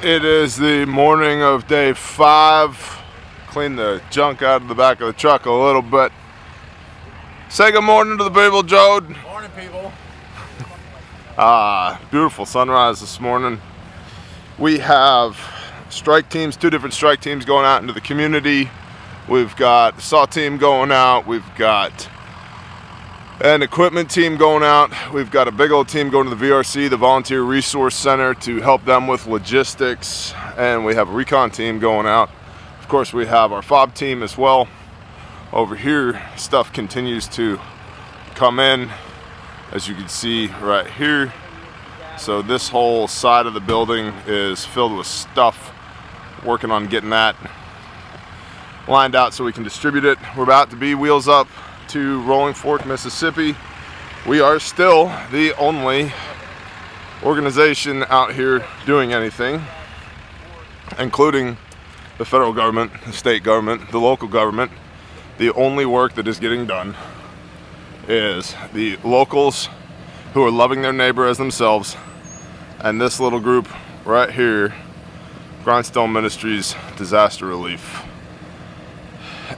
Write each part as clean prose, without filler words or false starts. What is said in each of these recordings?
It is the morning of day 5. Clean the junk out of the back of the truck a little bit. Say good morning to the people, Jode. Morning, people. Beautiful sunrise this morning. We have strike teams, 2 different strike teams going out into the community. We've got the saw team going out. We've got an equipment team going out. We've got a big old team going to the VRC, the Volunteer Resource Center, to help them with logistics. And we have a recon team going out. Of course, we have our FOB team as well. Over here, stuff continues to come in, as you can see right here. So this whole side of the building is filled with stuff. Working on getting that lined out so we can distribute it. We're about to be wheels up to Rolling Fork, Mississippi. We are still the only organization out here doing anything, including the federal government, the state government, the local government. The only work that is getting done is the locals who are loving their neighbor as themselves, and this little group right here, Grindstone Ministries Disaster Relief.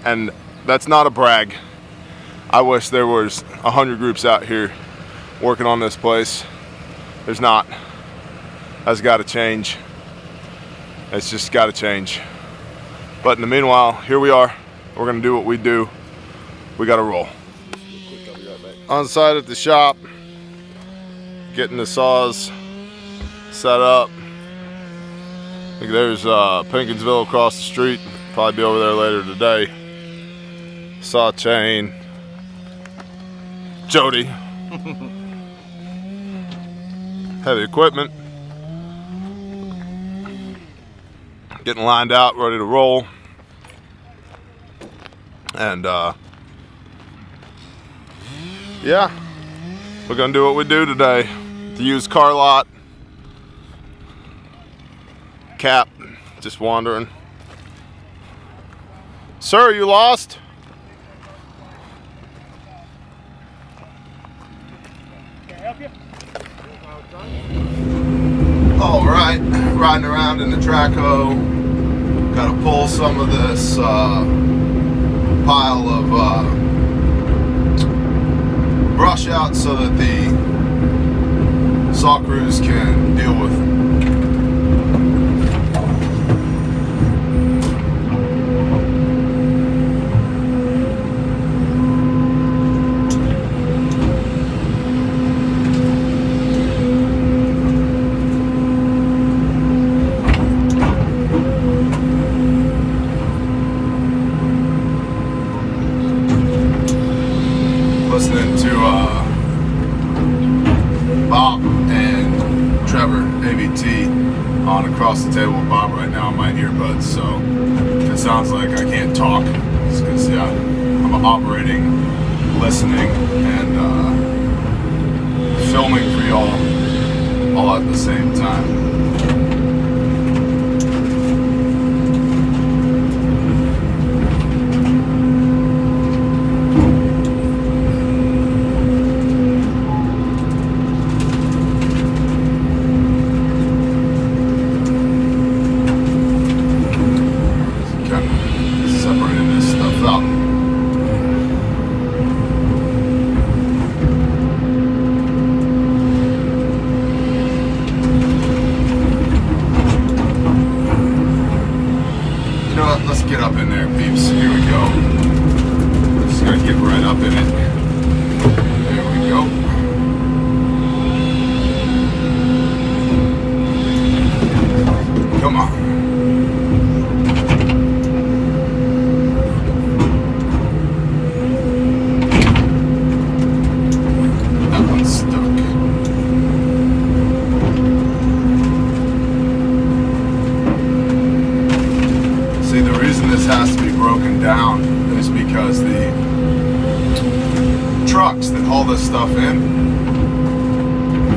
And that's not a brag. I wish there was 100 groups out here working on this place. There's not. That's got to change. It's just got to change. But in the meanwhile, here we are. We're gonna do what we do. We gotta roll. On site at the shop, getting the saws set up. I think there's Pinkinsville across the street. Probably be over there later today. Saw chain. Jody. Heavy equipment. Getting lined out, ready to roll. And yeah, we're gonna do what we do today. The used car lot. Cap, just wandering. Sir, are you lost? All right, riding around in the track hoe. Gotta pull some of this pile of brush out so that the saw crews can deal with it. Listening to Bob and Trevor, AVT, on across the table with Bob right now on my earbuds. So if it sounds like I can't talk, it's because I'm operating, listening, and filming for y'all all at the same time. Let's get up in there, peeps. Here we go. Just gotta get right up in it. There we go. Come on. That one's stuck. See, the reason this has to be broken down is because the trucks that haul this stuff in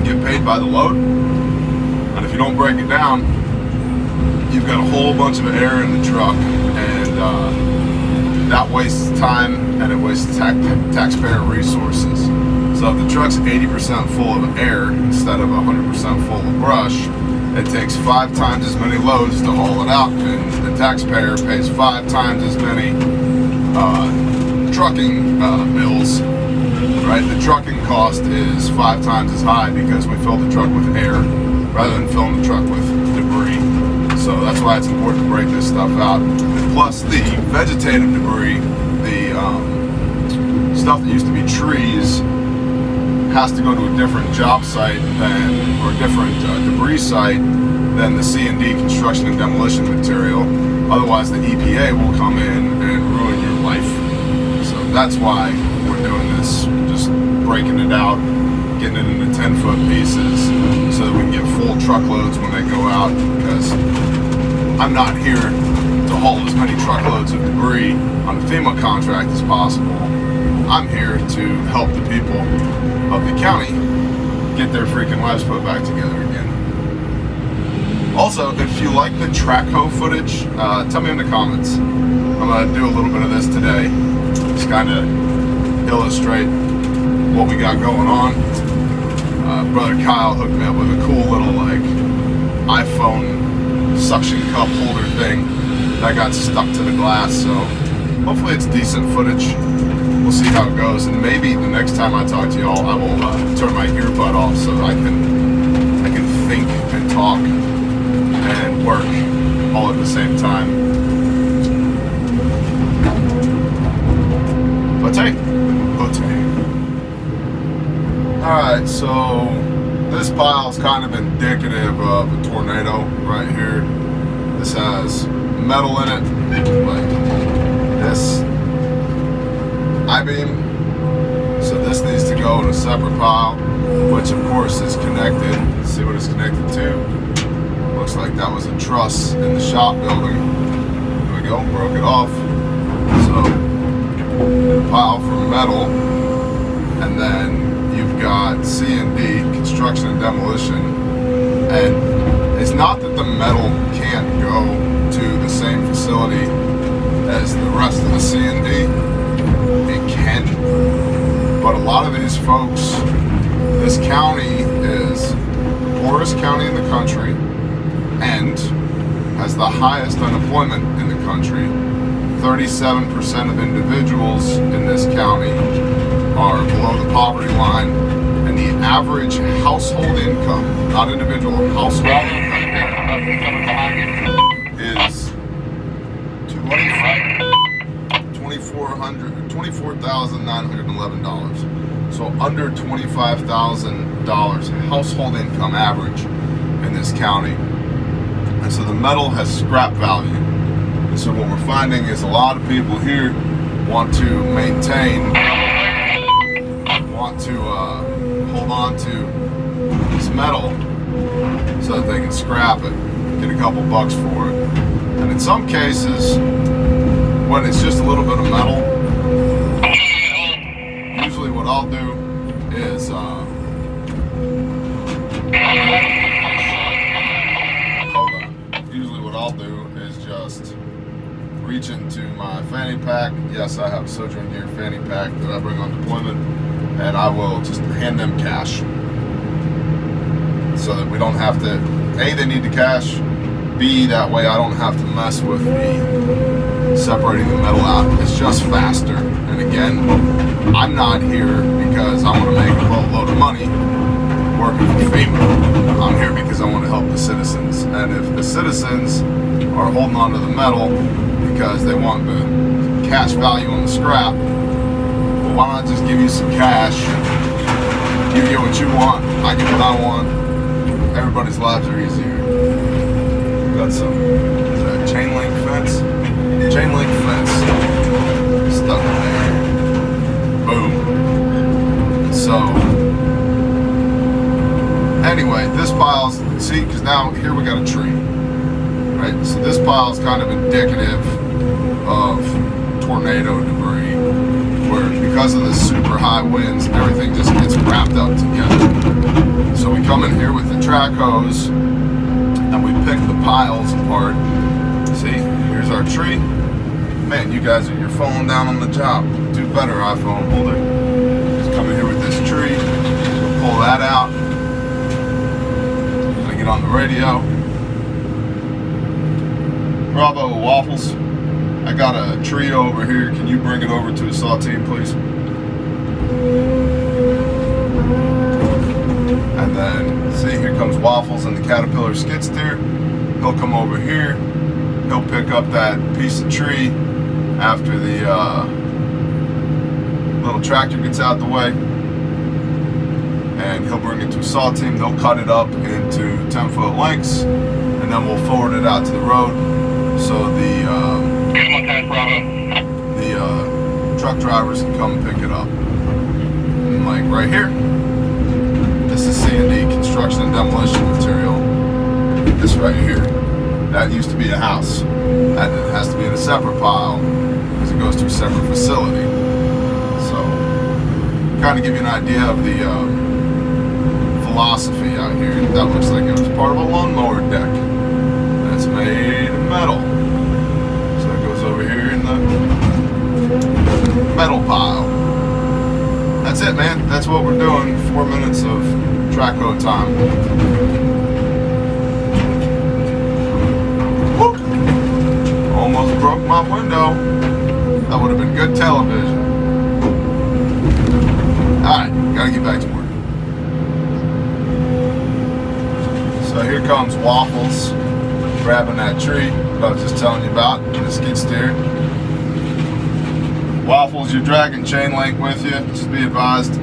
get paid by the load. And if you don't break it down, you've got a whole bunch of air in the truck, and that wastes time and it wastes taxpayer resources. So if the truck's 80% full of air instead of 100% full of brush, it takes 5 times as many loads to haul it out, and the taxpayer pays 5 times as many trucking bills. Right, the trucking cost is 5 times as high because we fill the truck with air rather than filling the truck with debris. So that's why it's important to break this stuff out. Plus the vegetative debris, the stuff that used to be trees, has to go to a different job site than, or a different debris site than the C&D, construction and demolition material. Otherwise the EPA will come in and ruin your life. So that's why we're doing this, just breaking it out, getting it into 10-foot pieces so that we can get full truckloads when they go out, because I'm not here to haul as many truckloads of debris on a FEMA contract as possible. I'm here to help the people of the county get their freaking lives put back together again. Also, if you like the track hoe footage, tell me in the comments. I'm going to do a little bit of this today, just kind of illustrate what we got going on. Brother Kyle hooked me up with a cool little like iPhone suction cup holder thing that got stuck to the glass, so hopefully it's decent footage. We'll see how it goes, and maybe the next time I talk to y'all I will turn my earbud off so I can think and talk and work all at the same time. But hey, alright, so this pile is kind of indicative of a tornado right here. This has metal in it, like this I-beam. So this needs to go in a separate pile, which of course is connected. See what it's connected to? Looks like that was a truss in the shop building. There we go, broke it off. So a pile for metal, and then you've got C&D, construction and demolition, and it's not that the metal can't go to the same facility as the rest of the C&D. It can, but a lot of these folks, this county is the poorest county in the country and has the highest unemployment in the country. 37% of individuals in this county are below the poverty line, and the average household income, not individual, household income is $24,911. So under $25,000 household income average in this county. And so the metal has scrap value. And so what we're finding is a lot of people here want to maintain, want to hold on to this metal so that they can scrap it, get a couple bucks for it. And in some cases, when it's just a little bit of metal, usually what I'll do is hold on. Usually what I'll do is just reach into my fanny pack. Yes, I have a Sojourn Gear fanny pack that I bring on deployment, and I will just hand them cash so that we don't have to, A, they need the cash, B, that way I don't have to mess with the separating the metal out. It's just faster. And again, I'm not here because I want to make a boatload of money working for FEMA. I'm here because I want to help the citizens. And if the citizens are holding on to the metal because they want the cash value on the scrap, well, why not just give you some cash? You get what you want, I get what I want. Everybody's lives are easier. Got some, is that chain link fence? Chain link fence stuck in there. Boom. So anyway, this pile's, see, because now here we got a tree, right? So this pile is kind of indicative of tornado debris, where because of the super high winds, everything just gets wrapped up together. So we come in here with the track hose and we pick the piles apart. See, here's our tree. Man, you guys, you're falling down on the job. Do better, iPhone holder. Just come in here with this tree, pull that out. And get on the radio. Bravo, Waffles. I got a tree over here. Can you bring it over to the SAW team, please? And then, see, here comes Waffles and the Caterpillar skid steer. He'll come over here. He'll pick up that piece of tree after the little tractor gets out the way. And he'll bring it to a SAW team. They'll cut it up into 10-foot lengths. And then we'll forward it out to the road. So the truck drivers can come and pick it up. And like right here, this is C&D, construction and demolition material. This right here, that used to be a house. That has to be in a separate pile because it goes to a separate facility. So, kind of give you an idea of the philosophy out here. That looks like it was part of a lawnmower deck. That's made of metal. So it goes over here in the metal pile. That's it, man. That's what we're doing. 4 minutes of track road time. Whoop! Almost broke my window. That would have been good television. Alright, gotta get back to work. So here comes Waffles grabbing that tree that I was just telling you about, the skid steer. Waffles, you're dragging chain link with you, just be advised.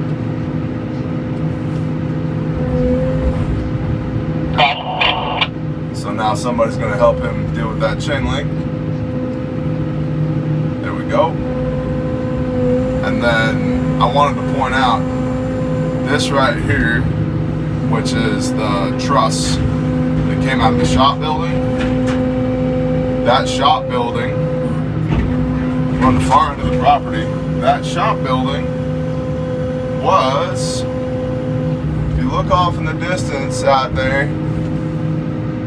So now somebody's going to help him deal with that chain link. There we go. And then I wanted to point out this right here, which is the truss that came out of the shop building. That shop building, on the far end of the property, that shop building was, if you look off in the distance out there,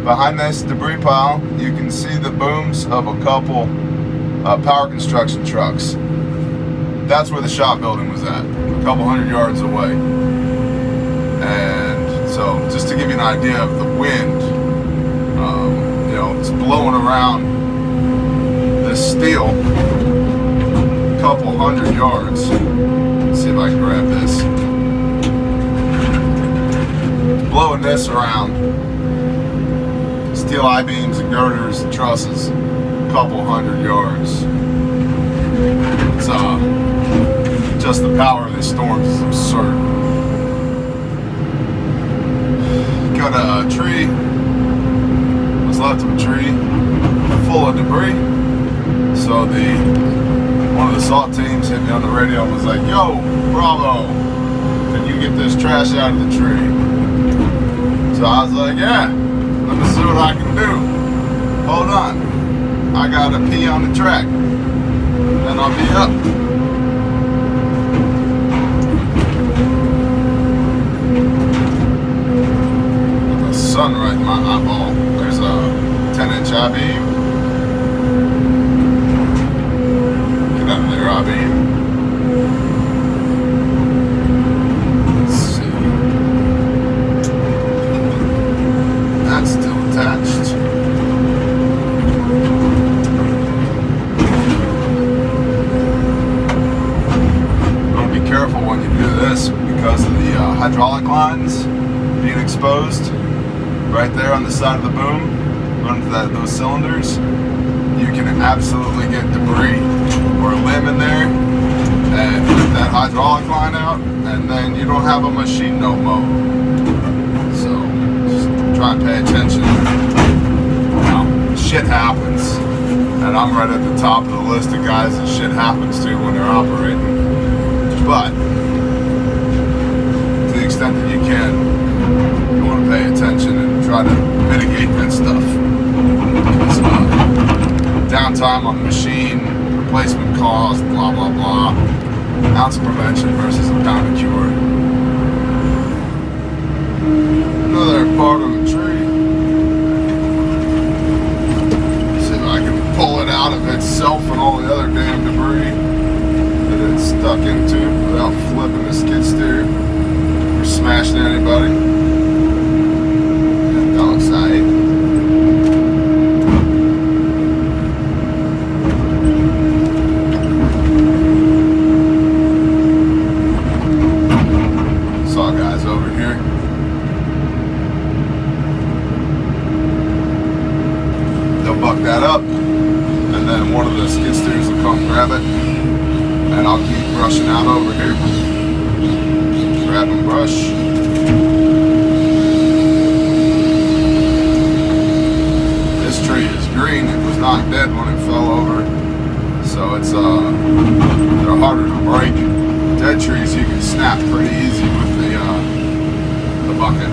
behind this debris pile, you can see the booms of a couple power construction trucks. That's where the shop building was at, a couple 100 yards away. And so, just to give you an idea of the wind, you know, it's blowing around this steel a couple 100 yards. Let's see if I can grab this. It's blowing this around. Steel I-beams and girders and trusses, a couple 100 yards. It's just the power of these storms is absurd. Got a tree, what's left of a tree, full of debris. So one of the SWAT teams hit me on the radio and was like, "Yo, Bravo, can you get this trash out of the tree?" So I was like, "Yeah, let me see what I can do. Hold on, I gotta pee on the track, then I'll be up." Sun right in my eyeball. There's a 10-inch I-beam. Get out of there, I-beam. Let's see. That's still attached. You want to be careful when you do this because of the hydraulic lines being exposed. Right there on the side of the boom, running those cylinders, you can absolutely get debris or a limb in there and rip that hydraulic line out, and then you don't have a machine no more. So just try and pay attention. Now, shit happens, and I'm right at the top of the list of guys that shit happens to when they're operating. But to the extent that you can, you want to pay attention and try to mitigate that stuff. Because downtime on the machine, replacement cost, blah blah blah. Ounce of prevention versus a pound of cure. Another part of the tree. See if I can pull it out of itself and all the other damn debris that it's stuck into without flipping the skid steer or smashing anybody. buck that up, and then one of the skid steers will come grab it, and I'll keep brushing out over here. Grab and brush. This tree is green. It was not dead when it fell over, so it's they're harder to break. Dead trees you can snap pretty easy with the bucket.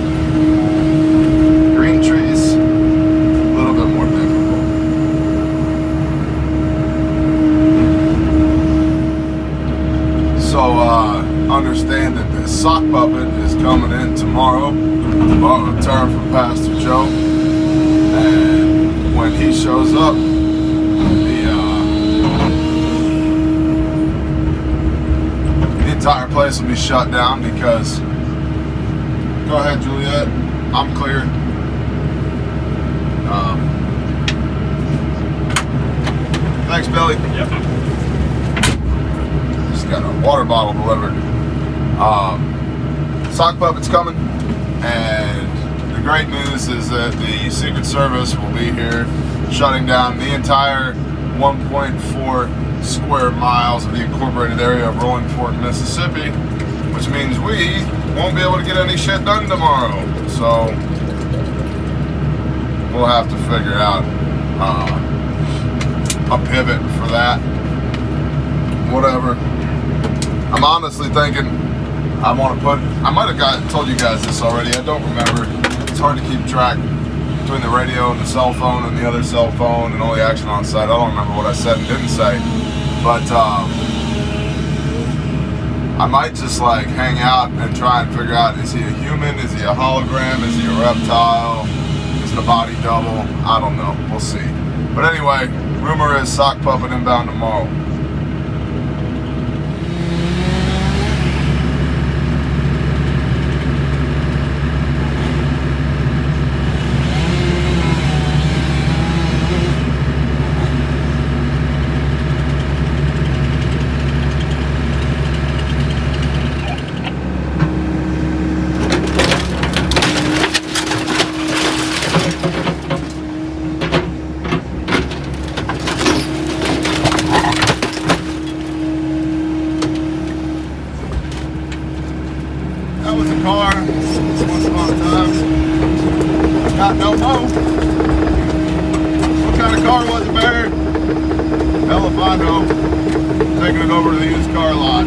Green trees, a little bit more difficult. So understand that this sock puppet is coming in tomorrow. Bought a return from Pastor Joe, and when he shows up, the entire place will be shut down because. Go ahead, Juliet. I'm clear. Thanks, Billy. Yep. Just got a water bottle delivered. Sock puppet's coming, and the great news is that the Secret Service will be here shutting down the entire 1.4 square miles of the incorporated area of Rolling Fork, Mississippi, which means we won't be able to get any shit done tomorrow. So we'll have to figure out a pivot for that. Whatever. I'm honestly thinking I want to I might have told you guys this already. I don't remember. It's hard to keep track between the radio and the cell phone and the other cell phone and all the action on site. I don't remember what I said and didn't say. But I might just like hang out and try and figure out, is he a human? Is he a hologram? Is he a reptile? Is it a body double? I don't know. We'll see. But anyway, rumor is sock puppet inbound tomorrow. That was a car once upon a time. Got no more. What kind of car was it, Barry? Hell if I know. Taking it over to the used car lot.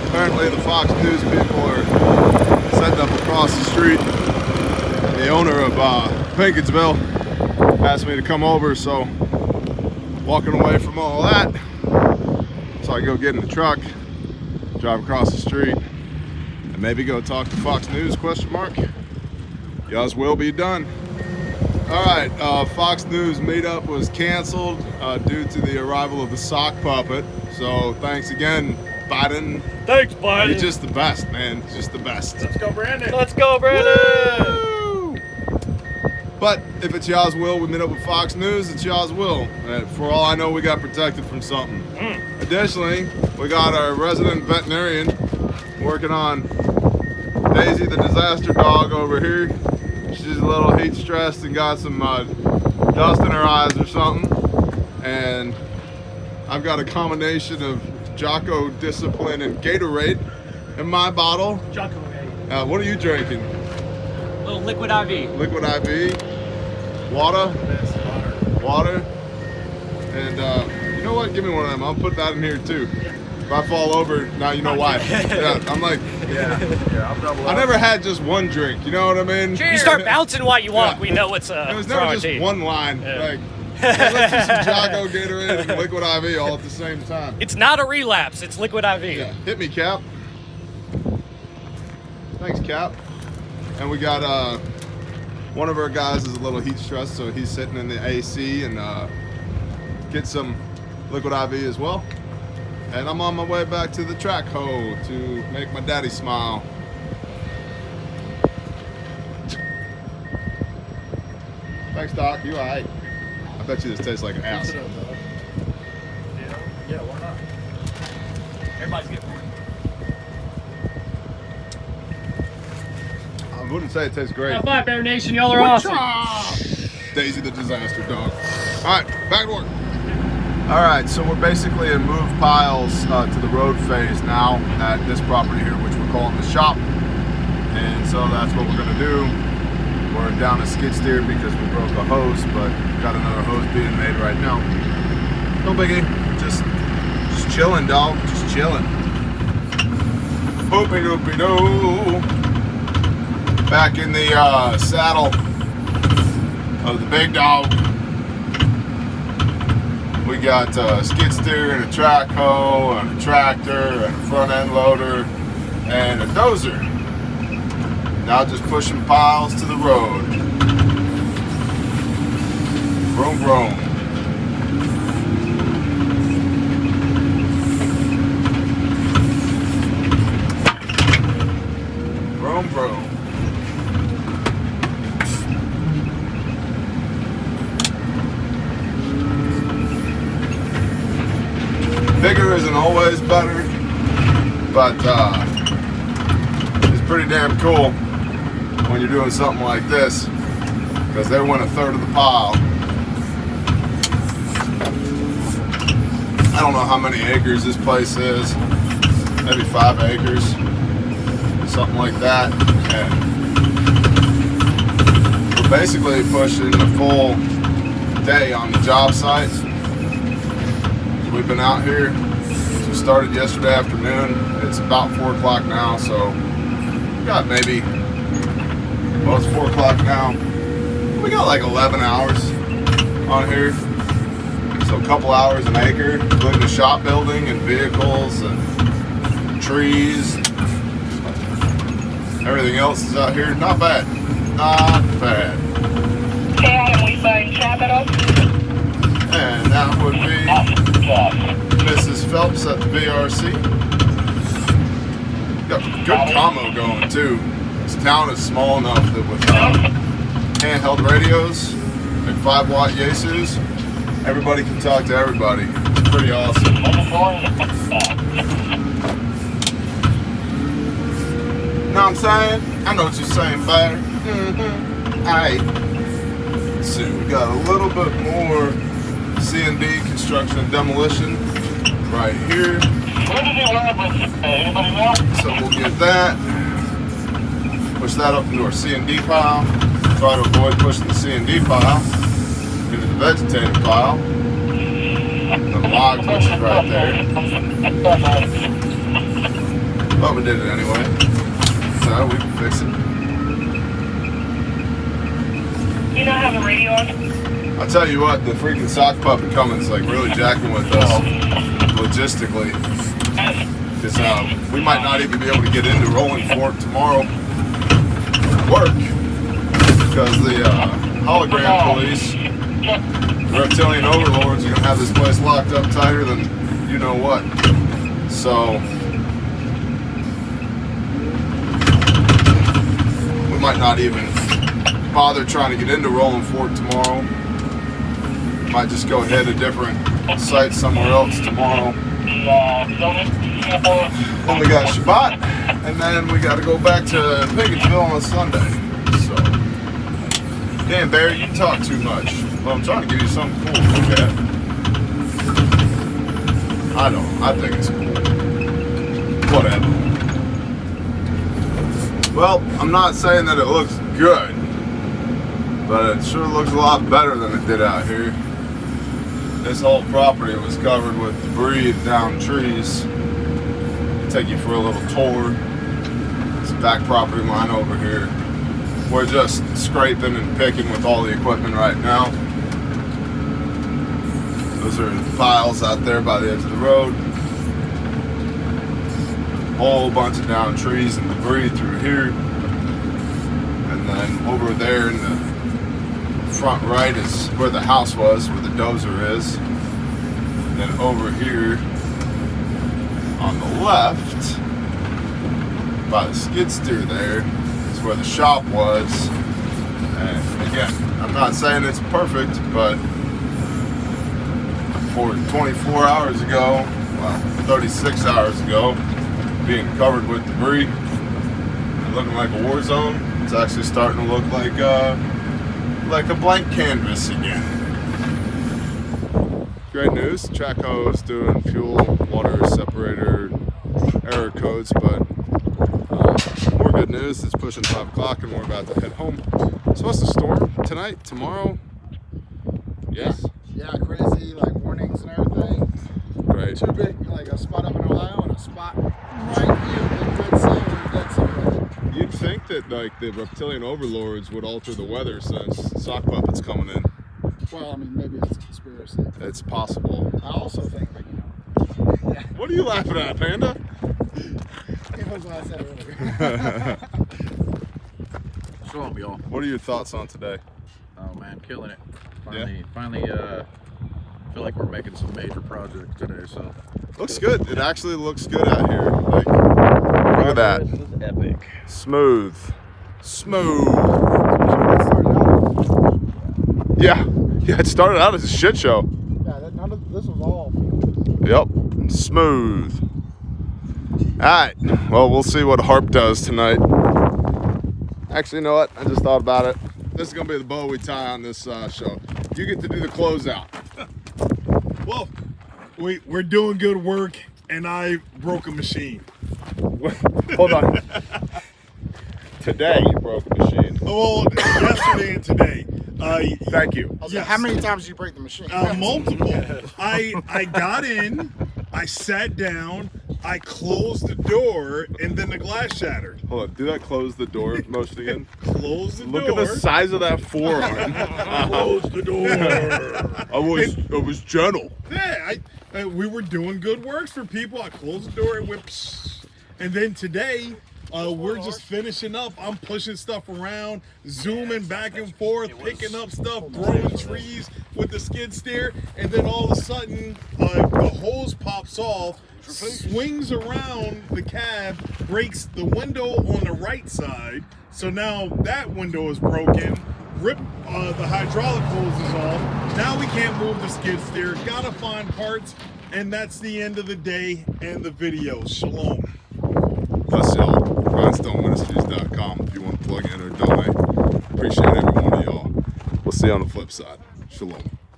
Apparently the Fox News people are setting up across the street. The owner of Pinkinsville asked me to come over, so walking away from all that. So I go get in the truck, drive across the street, and maybe go talk to Fox News, ? Yours will be done. All right, Fox News meetup was canceled due to the arrival of the sock puppet. So thanks again, Biden. Thanks, Biden. You're just the best, man. Just the best. Let's go, Brandon. Let's go, Brandon. Woo! But if it's y'all's will, we meet up with Fox News, it's y'all's will. For all I know, we got protected from something. Additionally, we got our resident veterinarian working on Daisy the disaster dog over here. She's a little heat stressed and got some dust in her eyes or something. And I've got a combination of Jocko Discipline and Gatorade in my bottle. Jocko. What are you drinking? A little liquid IV. Liquid IV. Water. Water. And you know what? Give me one of them. I'll put that in here too. If I fall over, now you know why. Yeah, I'm like, yeah, I'll double up. I never had just one drink. You know what I mean? Cheers. You start bouncing while you walk. Yeah. We know it's it was never just one line. Yeah. Like, hey, let's do some Jocko, Gatorade, and Liquid IV all at the same time. It's not a relapse. It's Liquid IV. Yeah. Hit me, Cap. Thanks, Cap. And we got one of our guys is a little heat stressed, so he's sitting in the AC and get some Liquid IV as well. And I'm on my way back to the track hoe to make my daddy smile. Thanks, Doc. You all right? I bet you this tastes like an ass. Yeah, why not? Everybody's getting one. wouldn't say it tastes great. High five, Bear Nation. Y'all are awesome. Daisy the disaster dog. All right, back to work. All right, so we're basically in move piles to the road phase now at this property here, which we're calling the shop. And so that's what we're gonna do. We're down a skid steer because we broke a hose, but got another hose being made right now. No biggie, just chilling, dog, just chilling. Boopy doopy doo. Back in the saddle of the big dog. We got a skid steer and a track hoe and a tractor and a front end loader and a dozer. Now just pushing piles to the road. Vroom vroom. Vroom vroom. Bigger isn't always better, but it's pretty damn cool when you're doing something like this, because they went a third of the pile. I don't know how many acres this place is, maybe 5 acres, something like that. And we're basically pushing a full day on the job site. We've been out here. We started yesterday afternoon. It's about 4 o'clock now, so we got maybe, well, it's 4 o'clock now. We got like 11 hours on here. So a couple hours an acre, including the shop building and vehicles and trees. Everything else is out here. Not bad. Not bad. Can we find capital? And that would be Mrs. Phelps at the BRC. Got good commo going too. This town is small enough that with handheld radios, like 5-watt Yaesus, everybody can talk to everybody. It's pretty awesome. Know what I'm saying? I know what you're saying, better. Alright. So we got a little bit more C&D, construction and demolition, right here. So we'll get that, push that up into our C&D pile, try to avoid pushing the C&D pile into the vegetative pile, the logs, which is right there. But we did it anyway, so we can fix it. You don't have a radio on? I'll tell you what, the freaking sock puppet Cummins like really jacking with us logistically, because we might not even be able to get into Rolling Fork tomorrow at work, because the hologram police, the reptilian overlords, are going to have this place locked up tighter than you know what. So we might not even bother trying to get into Rolling Fork tomorrow. Might just go ahead a different site somewhere else tomorrow. Then we got Shabbat, and then we got to go back to Picketteville on Sunday. So, damn Barry, you talk too much. Well, I'm trying to give you something cool to look at. I think it's cool. Whatever. Well, I'm not saying that it looks good, but it sure looks a lot better than it did out here. This whole property was covered with debris and downed trees. Take you for a little tour. This back property line over here. We're just scraping and picking with all the equipment right now. Those are the piles out there by the edge of the road. Whole bunch of downed trees and debris through here. And then over there in the front right is where the house was, where the dozer is. And then over here on the left, by the skid steer there, is where the shop was. And again, I'm not saying it's perfect, but for 24 hours ago, well, 36 hours ago, being covered with debris and looking like a war zone, It's actually starting to look like a blank canvas again. Great news. Traco is doing fuel, water, separator, error codes, but more good news. It's pushing 5 o'clock and we're about to head home. It's supposed to storm tonight, tomorrow. Yes? Yeah, crazy, like warnings and everything. Great. Too big, like a spot up in Ohio and a spot right here in Red Center. You'd think that like the reptilian overlords would alter the weather since sock puppets coming in. Well, I mean, maybe it's a conspiracy. It's possible. I also think that, yeah. What are you laughing at, Panda? It was what I said earlier. Show 'em, y'all. What are your thoughts on today? Oh man, killing it. Finally, feel like we're making some major projects today. So Looks good. It actually looks good out here. Like, look at that. This is epic. Smooth. Smooth. Yeah, Yeah, it started out as a shit show. none of this was all. Yep. Smooth. Alright. Well, we'll see what Harp does tonight. Actually, you know what? I just thought about it. This is going to be the bow we tie on this show. You get to do the closeout. Well, we're doing good work, and I broke a machine. Hold on. Today you broke a machine. Well, yesterday and today. Thank you. Yes. How many times did you break the machine? Multiple. I got in, I sat down, I closed the door, and then the glass shattered. Hold on. Do that close the door motion again. Close the Look door. at the size of that forearm. Close the door. I was gentle. Yeah, we were doing good works for people. I closed the door and went, psst. And then today, we're just finishing up. I'm pushing stuff around, zooming back and forth, picking up stuff, throwing trees with the skid steer, and then all of a sudden, the hose pops off, swings around the cab, breaks the window on the right side. So now that window is broken. Rip the hydraulic hoses off. Now we can't move the skid steer. Gotta find parts, and that's the end of the day and the video. Shalom. Bless y'all. GrindstoneMinistries.com if you want to plug in or donate. Appreciate every one of y'all. We'll see you on the flip side. Shalom.